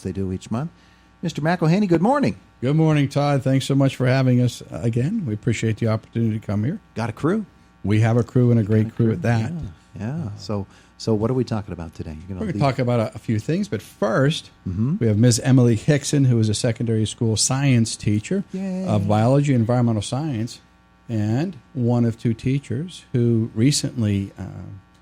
they do each month. Mr. McElhaney, good morning. Good morning, Todd. Thanks so much for having us again. We appreciate the opportunity to come here. Got a crew? We have a crew and a great crew at that. Yeah. So what are we talking about today? We're going to talk about a few things, but first, we have Ms. Emily Hickson, who is a secondary school science teacher of biology and environmental science, and one of two teachers who recently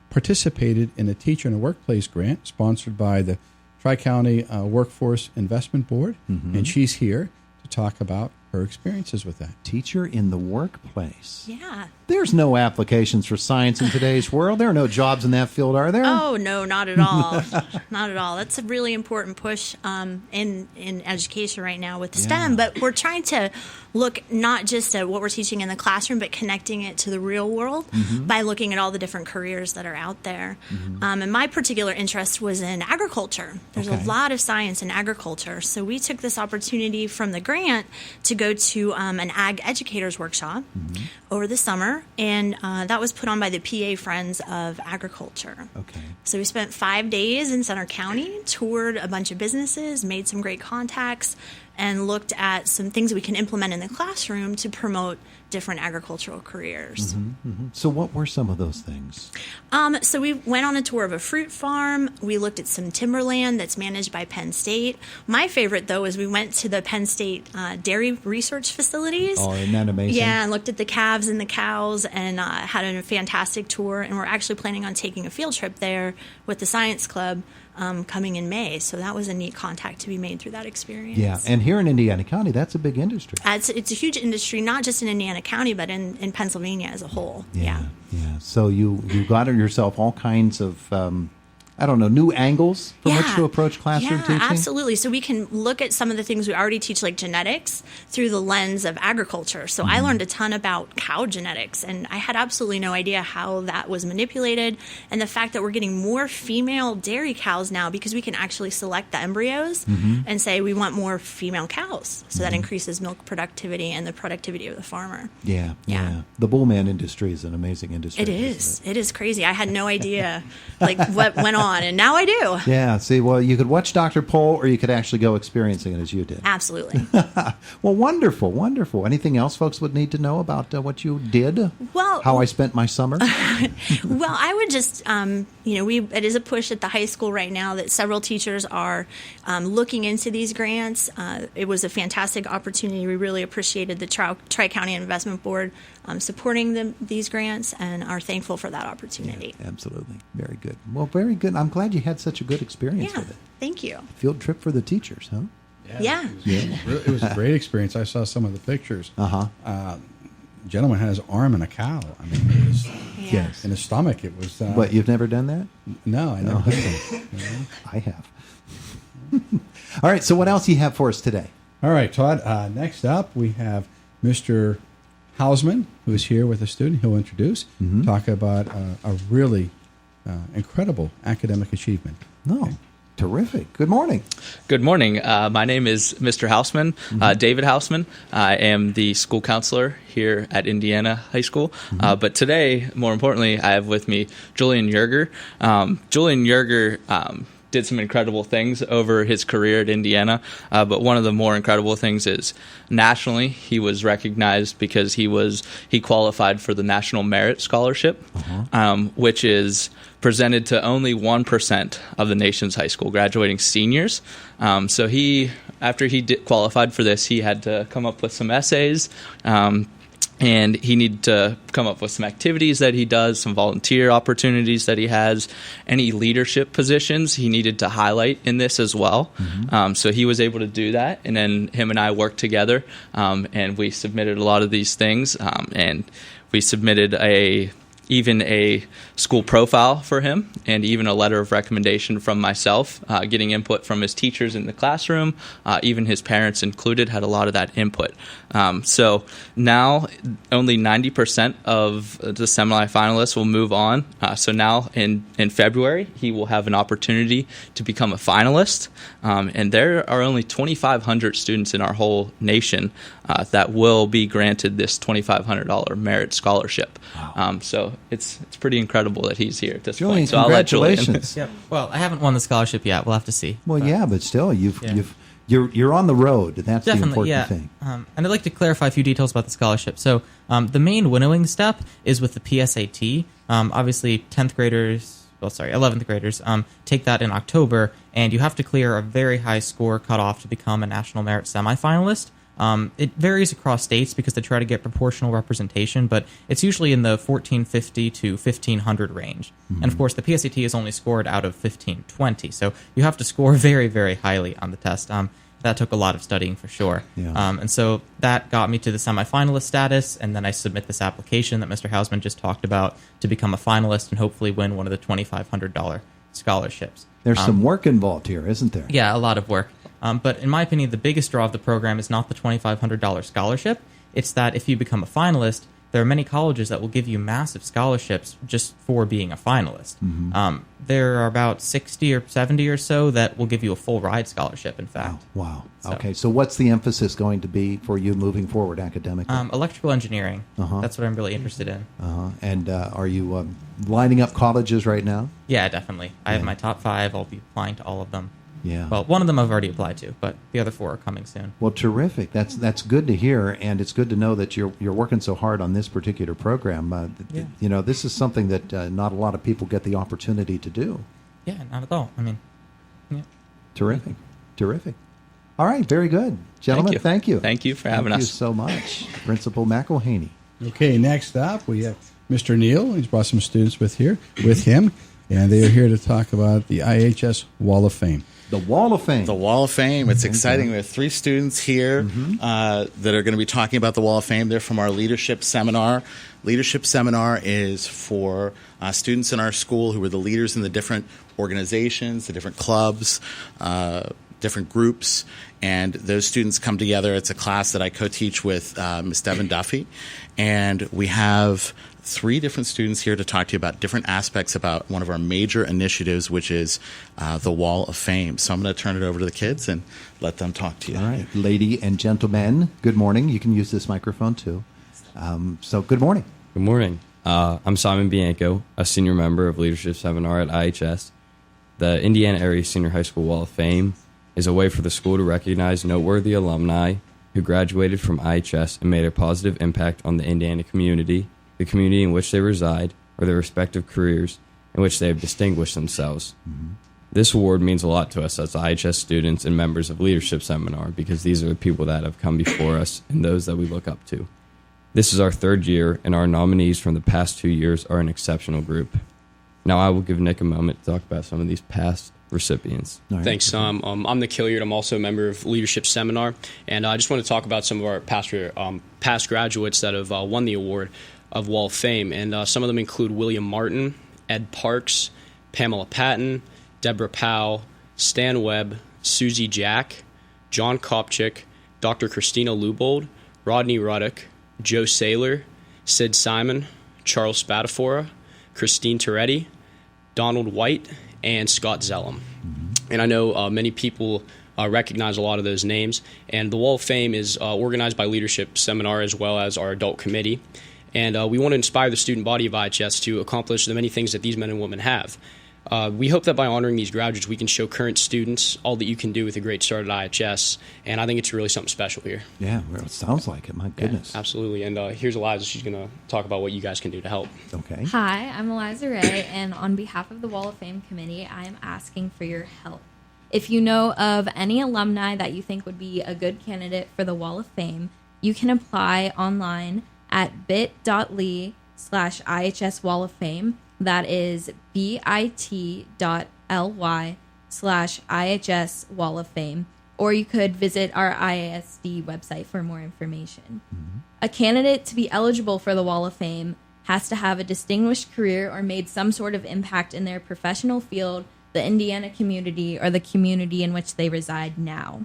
participated in a Teacher in a Workplace grant sponsored by the Tri-County Workforce Investment Board, and she's here to talk about her experiences with that. Teacher in the workplace. Yeah. There's no applications for science in today's world. There are no jobs in that field, are there? Oh, no, not at all. Not at all. That's a really important push in education right now with STEM. But we're trying to look not just at what we're teaching in the classroom, but connecting it to the real world by looking at all the different careers that are out there. And my particular interest was in agriculture. There's a lot of science in agriculture. So we took this opportunity from the grant to go to an ag educators workshop over the summer. And that was put on by the PA Friends of Agriculture. Okay. So we spent 5 days in Center County, toured a bunch of businesses, made some great contacts, and looked at some things we can implement in the classroom to promote different agricultural careers. So what were some of those things? So we went on a tour of a fruit farm. We looked at some timberland that's managed by Penn State. My favorite, though, is we went to the Penn State dairy research facilities. Oh, isn't that amazing? Yeah, and looked at the calves and the cows and had a fantastic tour. And we're actually planning on taking a field trip there with the Science Club coming in May. So that was a neat contact to be made through that experience. Yeah, and here in Indiana County, that's a big industry. It's a huge industry, not just in Indiana County, but in Pennsylvania as a whole. Yeah. So you got yourself all kinds of, new angles from which to approach classroom teaching? Yeah, absolutely. So we can look at some of the things we already teach, like genetics, through the lens of agriculture. So I learned a ton about cow genetics, and I had absolutely no idea how that was manipulated. And the fact that we're getting more female dairy cows now because we can actually select the embryos and say we want more female cows. So that increases milk productivity and the productivity of the farmer. Yeah. The bullman industry is an amazing industry. It is. It is crazy. I had no idea what went on, and now I do. Yeah, see, well, you could watch Dr. Pohl, or you could actually go experiencing it as you did. Absolutely. Well, wonderful. Anything else folks would need to know about what you did? Well, how I spent my summer? Well, I would just, it is a push at the high school right now that several teachers are looking into these grants. It was a fantastic opportunity. We really appreciated the Tri-County Investment Board supporting these grants and are thankful for that opportunity. Yeah, absolutely. Very good. Well, very good. I'm glad you had such a good experience with it. Thank you. Field trip for the teachers, huh? Yeah. It was a great experience. I saw some of the pictures. Gentleman had his arm in a cow. I mean, it was, yes. In his stomach. It was. But you've never done that? No, I never did that. I have. All right. So what else do you have for us today? All right, Todd. Next up, we have Mr. Hausman, who is here with a student. He'll introduce, talk about a really incredible academic achievement. Terrific. Good morning. Good morning. My name is Mr. Hausman, David Hausman. I am the school counselor here at Indiana High School. But today, more importantly, I have with me Julian Yerger. Julian Yerger did some incredible things over his career at Indiana, but one of the more incredible things is nationally he was recognized because he qualified for the National Merit Scholarship, which is presented to only 1% of the nation's high school graduating seniors. So after he qualified for this, he had to come up with some essays, and he needed to come up with some activities that he does, some volunteer opportunities that he has, any leadership positions he needed to highlight in this as well. So he was able to do that, and then him and I worked together, and we submitted a lot of these things, and we submitted even a school profile for him, and even a letter of recommendation from myself, getting input from his teachers in the classroom, even his parents included had a lot of that input. So now only 90% of the semifinalists will move on. So now in February, he will have an opportunity to become a finalist. And there are only 2,500 students in our whole nation that will be granted this $2,500 merit scholarship. Wow. So So it's pretty incredible that he's here at this Julian, point. So I'll let Julian. congratulations. Yep. Well, I haven't won the scholarship yet. We'll have to see. Well, But yeah, but still, you're on the road. That's the definitely, important yeah. thing. And I'd like to clarify a few details about the scholarship. So the main winnowing step is with the PSAT. Obviously, 11th graders take that in October, and you have to clear a very high score cutoff to become a National Merit semifinalist. It varies across states because they try to get proportional representation, but it's usually in the 1450 to 1500 range. And of course, the PSAT is only scored out of 1520, so you have to score very, very highly on the test. That took a lot of studying for sure. Yeah. And so that got me to the semifinalist status, and then I submit this application that Mr. Hausman just talked about to become a finalist and hopefully win one of the $2,500 scholarships. There's some work involved here, isn't there? Yeah, a lot of work. But in my opinion, the biggest draw of the program is not the $2,500 scholarship. It's that if you become a finalist, there are many colleges that will give you massive scholarships just for being a finalist. There are about 60 or 70 or so that will give you a full ride scholarship, in fact. Wow. So- Okay, so what's the emphasis going to be for you moving forward academically? Electrical engineering. That's what I'm really interested in. And are you lining up colleges right now? Yeah, definitely. I have my top 5. I'll be applying to all of them. Yeah. Well, one of them I've already applied to, but the other 4 are coming soon. Well, terrific. That's good to hear, and it's good to know that you're working so hard on this particular program. You know, this is something that not a lot of people get the opportunity to do. Yeah, not at all. I mean, yeah. Terrific. All right, very good. Gentlemen, thank you. Thank you for having Thank you us. so much. Principal McElhaney. Okay, next up we have Mr. Neal. He's brought some students with him, and they are here to talk about the IHS Wall of Fame. The Wall of Fame. The Wall of Fame. It's exciting. We have 3 students here that are going to be talking about the Wall of Fame. They're from our leadership seminar. Leadership seminar is for students in our school who are the leaders in the different organizations, the different clubs, different groups, and those students come together. It's a class that I co-teach with Ms. Devin Duffy, and we have 3 different students here to talk to you about different aspects about one of our major initiatives, which is the Wall of Fame. So I'm going to turn it over to the kids and let them talk to you. All right, lady and gentlemen, good morning. You can use this microphone too. So good morning. Good morning. I'm Simon Bianco, a senior member of Leadership Seminar at IHS. The Indiana Area Senior High School Wall of Fame is a way for the school to recognize noteworthy alumni who graduated from IHS and made a positive impact on the Indiana community, the community in which they reside, or their respective careers in which they have distinguished themselves. This award means a lot to us as IHS students and members of Leadership Seminar because these are the people that have come before us and those that we look up to. This is our 3rd year, and our nominees from the past 2 years are an exceptional group. Now I will give Nick a moment to talk about some of these past recipients. All right. Thanks, Sam. I'm Nick Hilliard. I'm also a member of Leadership Seminar, and I just want to talk about some of our past graduates that have won the award of Wall of Fame, and some of them include William Martin, Ed Parks, Pamela Patton, Deborah Powell, Stan Webb, Susie Jack, John Kopchik, Dr. Christina Lubold, Rodney Ruddock, Joe Saylor, Sid Simon, Charles Spadafora, Christine Toretti, Donald White, and Scott Zellum. And I know many people recognize a lot of those names. And the Wall of Fame is organized by Leadership Seminar as well as our adult committee. And we want to inspire the student body of IHS to accomplish the many things that these men and women have. We hope that by honoring these graduates, we can show current students all that you can do with a great start at IHS. And I think it's really something special here. Yeah, well, it sounds like it. My goodness. Absolutely. And here's Eliza. She's going to talk about what you guys can do to help. Okay. Hi, I'm Eliza Ray, and on behalf of the Wall of Fame Committee, I am asking for your help. If you know of any alumni that you think would be a good candidate for the Wall of Fame, you can apply online at bit.ly/IHS Wall of Fame. That is bit.ly/IHS Wall of Fame. Or you could visit our IASD website for more information. A candidate to be eligible for the Wall of Fame has to have a distinguished career or made some sort of impact in their professional field, the Indiana community, or the community in which they reside now.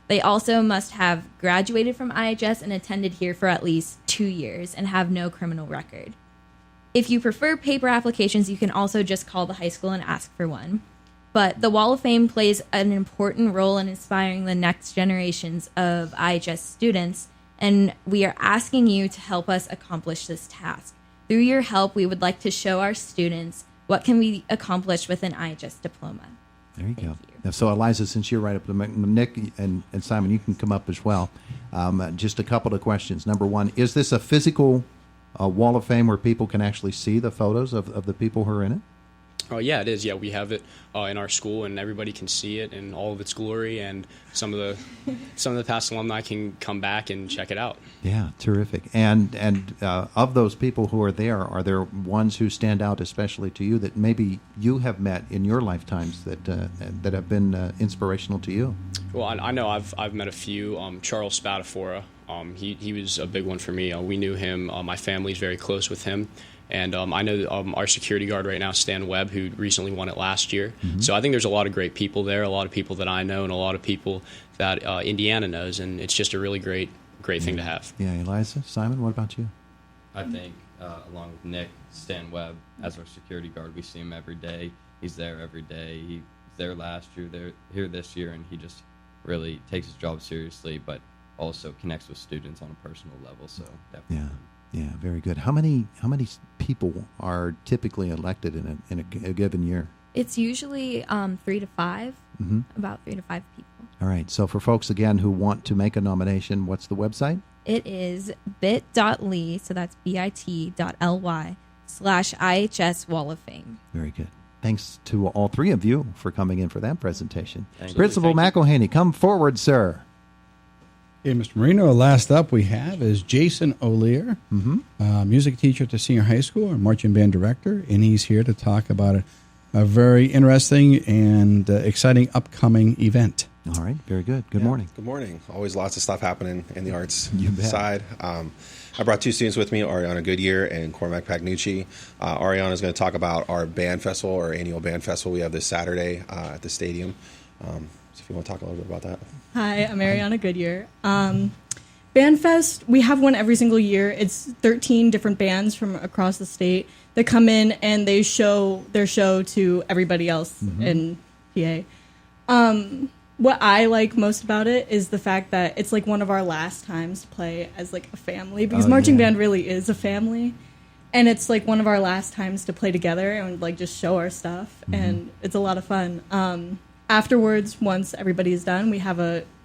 They also must have graduated from IHS and attended here for at least 2 years and have no criminal record. If you prefer paper applications, you can also just call the high school and ask for one. But the Wall of Fame plays an important role in inspiring the next generations of IHS students, and we are asking you to help us accomplish this task. Through your help, we would like to show our students what can be accomplished with an IHS diploma. There you Thank go. you. Now, so, Eliza, since you're right up, Nick and Simon, you can come up as well. Just a couple of questions. Number one, is this a physical wall of fame where people can actually see the photos of the people who are in it? Oh yeah, it is. Yeah, we have it in our school, and everybody can see it in all of its glory. And some of the past alumni can come back and check it out. Yeah, terrific. And of those people who are there ones who stand out especially to you that maybe you have met in your lifetimes that have been inspirational to you? Well, I know I've met a few. Charles Spadafora, he was a big one for me. We knew him. My family's very close with him. And I know our security guard right now, Stan Webb, who recently won it last year. Mm-hmm. So I think there's a lot of great people there, a lot of people that I know, and a lot of people that Indiana knows. And it's just a really great thing to have. Yeah, Eliza, Simon, what about you? I think, along with Nick, Stan Webb, as our security guard, we see him every day. He's there every day. He was there last year, they're here this year, and he just really takes his job seriously, but also connects with students on a personal level. So definitely. Yeah, very good. How many people are typically elected in a given year? It's usually 3 to 5, Mm-hmm. about 3 to 5 people. All right. So for folks, again, who want to make a nomination, what's the website? It is bit.ly, so that's bit.ly/IHS Wall of Fame. Very good. Thanks to all three of you for coming in for that presentation. Thank you. Principal McElhaney, come forward, sir. Okay, Mr. Marino, last up we have is Jason O'Lear, music teacher at the senior high school and marching band director, and he's here to talk about a very interesting and exciting upcoming event. All right, very good. Good morning. Good morning. Always lots of stuff happening in the arts You bet. side. I brought two students with me, Ariana Goodyear and Cormac Pagnucci. Ariana is going to talk about our band festival, our annual band festival we have this Saturday at the stadium. So if you want to talk a little bit about that. Hi, I'm Ariana Goodyear. BandFest, we have one every single year. It's 13 different bands from across the state that come in and they show their show to everybody else in PA. What I like most about it is the fact that it's like one of our last times to play as like a family, because marching band really is a family. And it's like one of our last times to play together and like just show our stuff, and it's a lot of fun. Afterwards, once everybody's done, we have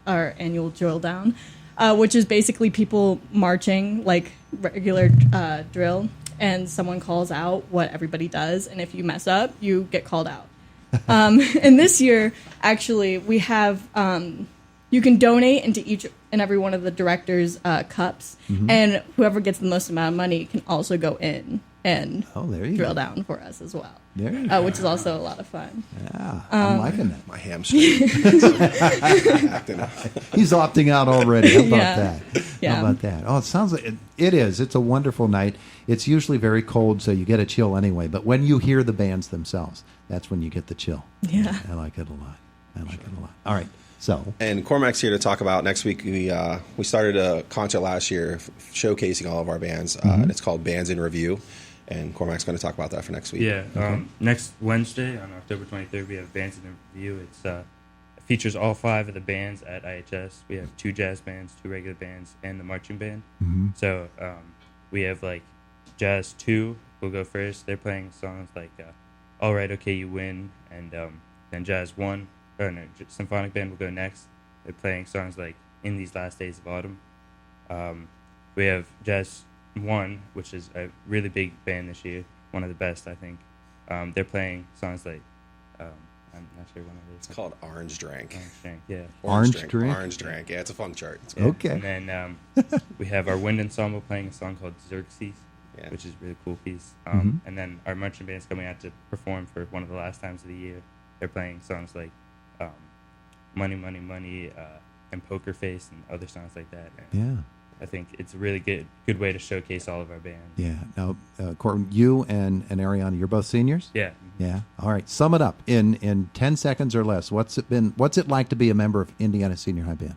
our annual drill down, which is basically people marching like regular drill, and someone calls out what everybody does, and if you mess up, you get called out. And this year, actually, we have you can donate into each and every one of the directors' cups, and whoever gets the most amount of money can also go in and drill down for us as well. There you go. Which is also a lot of fun. Yeah, I'm liking that. My hamstring. Acting up. He's opting out already. How about Yeah. that? Yeah. How about that? Oh, it sounds like it is. It's a wonderful night. It's usually very cold, so you get a chill anyway. But when you hear the bands themselves, that's when you get the chill. Yeah. I like it a lot. All right. So, And Cormac's here to talk about next week. We started a concert last year showcasing all of our bands, and it's called Bands in Review. And Cormac's going to talk about that for next week. Yeah, next Wednesday on October 23rd, we have Bands in Review. It features all 5 of the bands at IHS. We have 2 jazz bands, 2 regular bands, and the marching band. So we have like Jazz 2 will go first. They're playing songs like All Right, Okay, You Win, and then Jazz 1, Symphonic Band will go next. They're playing songs like In These Last Days of Autumn. We have Jazz 1, which is a really big band this year, one of the best, I think. They're playing songs like, I'm not sure one of these. It's called Orange Drank. Orange Drank, yeah. Orange Drink? Orange Drank. Yeah, it's a fun chart. It's Yeah. Okay. And then we have our wind ensemble playing a song called Xerxes, Yeah. which is a really cool piece. And then our marching band's coming out to perform for one of the last times of the year. They're playing songs like Money, Money, Money, and Poker Face, and other songs like that. And yeah. I think it's a really good way to showcase all of our bands. Yeah. Now, Corbin, you and Ariana, you're both seniors? Yeah. Yeah. All right. Sum it up in 10 seconds or less. What's it like to be a member of Indiana Senior High Band?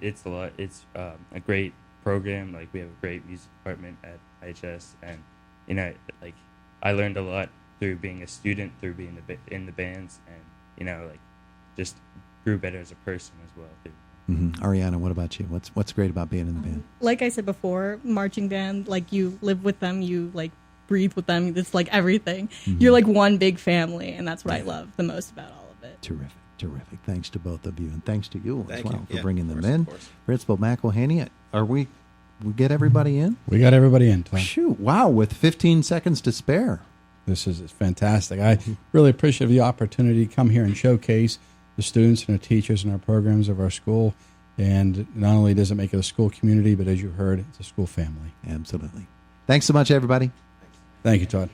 It's a lot. It's a great program. Like, we have a great music department at IHS, and like I learned a lot through being a student, through being in the bands, and just grew better as a person as well. Ariana, what about you? What's great about being in the band? Like I said before, marching band, like you live with them, you like breathe with them. It's like everything. You're like one big family, and that's what I love the most about all of it. Terrific. Thanks to both of you, and thanks to you as Thank well you. for Yeah, bringing of them course, in. of course. Principal McElhaney, we get everybody in? We got everybody in, Tom. Shoot, wow, with 15 seconds to spare. This is fantastic. I really appreciate the opportunity to come here and showcase the students and the teachers and our programs of our school. And not only does it make it a school community, but as you heard, it's a school family. Absolutely. Thanks so much, everybody. Thank you, Todd.